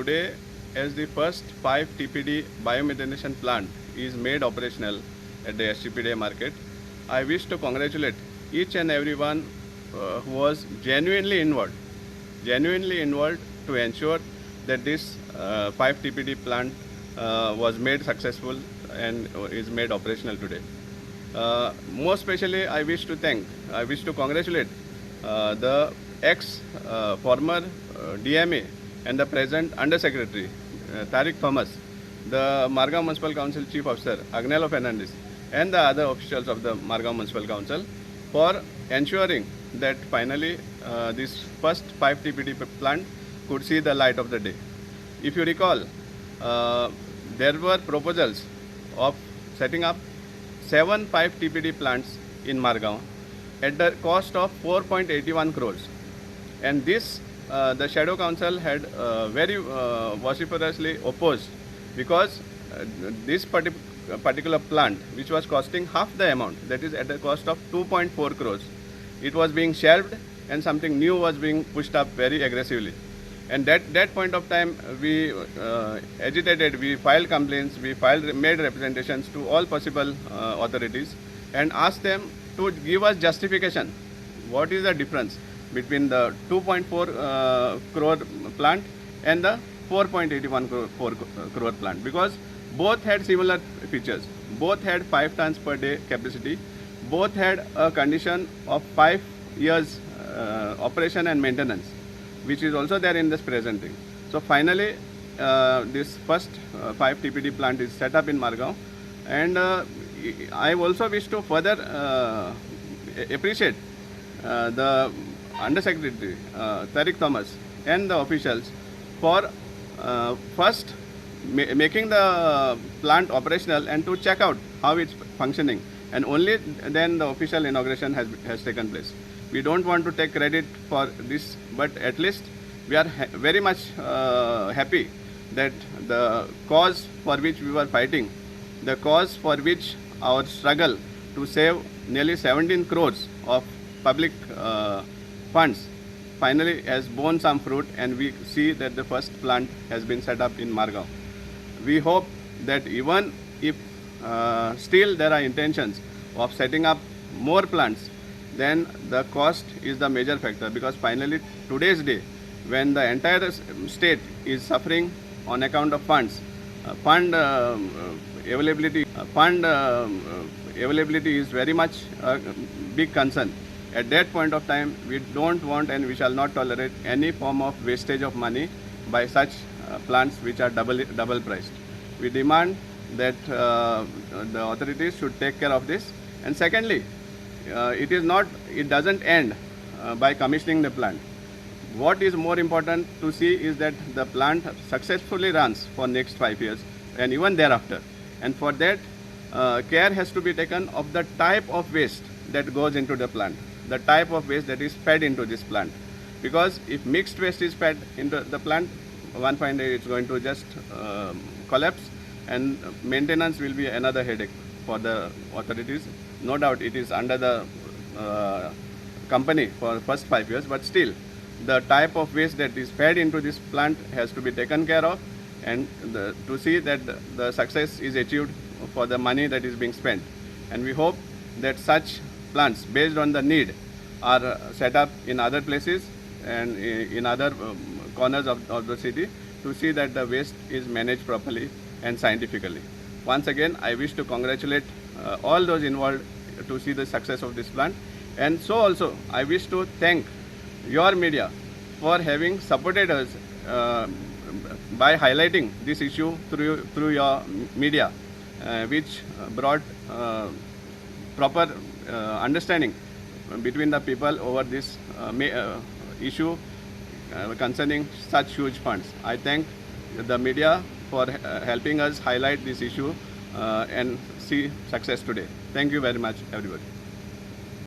today, as the first 5 TPD biomethanation plant is made operational at the STPDA market, I wish to congratulate each and everyone who was genuinely involved to ensure that this 5 TPD plant was made successful and is made operational today. Most especially, I wish to congratulate the former DMA and the present Under Secretary Tariq Thomas, the Margao Municipal Council Chief Officer Agnello Fernandez, and the other officials of the Margao Municipal Council for ensuring that finally this first 5 TPD plant could see the light of the day. If you recall, there were proposals of setting up 7 5 TPD plants in Margao at the cost of 4.81 crores. And this, the Shadow Council had very vociferously opposed, because this particular plant, which was costing half the amount, that is at a cost of 2.4 crores, it was being shelved and something new was being pushed up very aggressively. And that point of time, we agitated, we filed complaints, made representations to all possible authorities and asked them to give us justification. What is the difference between the 2.4 crore plant and the 4.81 crore plant? Because both had similar features. Both had 5 tons per day capacity. Both had a condition of 5 years operation and maintenance, which is also there in this present thing. So finally, this first 5 TPD plant is set up in Margao, and I also wish to further appreciate the Under Secretary Tariq Thomas and the officials for first making the plant operational and to check out how it's functioning, and only then the official inauguration has taken place. We don't want to take credit for this, but at least we are very much happy that the cause for which we were fighting, the cause for which our struggle to save nearly 17 crores of public funds finally has borne some fruit, and we see that the first plant has been set up in Margao. We hope that even if still there are intentions of setting up more plants, then the cost is the major factor, because finally today's day, when the entire state is suffering on account of funds, fund availability is very much a big concern. At that point of time, we don't want and we shall not tolerate any form of wastage of money by such plants which are double priced. We demand that the authorities should take care of this. And secondly, it doesn't end by commissioning the plant. What is more important to see is that the plant successfully runs for next 5 years and even thereafter. And for that, care has to be taken of the type of waste that goes into the plant, the type of waste that is fed into this plant. Because if mixed waste is fed into the plant, one fine day it's going to just collapse, and maintenance will be another headache for the authorities. No doubt it is under the company for the first 5 years, but still the type of waste that is fed into this plant has to be taken care of, and to see that the success is achieved for the money that is being spent. And we hope that such plants based on the need are set up in other places and in other corners of the city, to see that the waste is managed properly and scientifically. Once again, I wish to congratulate all those involved to see the success of this plant. And so also, I wish to thank your media for having supported us by highlighting this issue through your media, which brought proper understanding between the people over this issue concerning such huge funds. I thank the media for helping us highlight this issue and see success today. Thank you very much, everybody.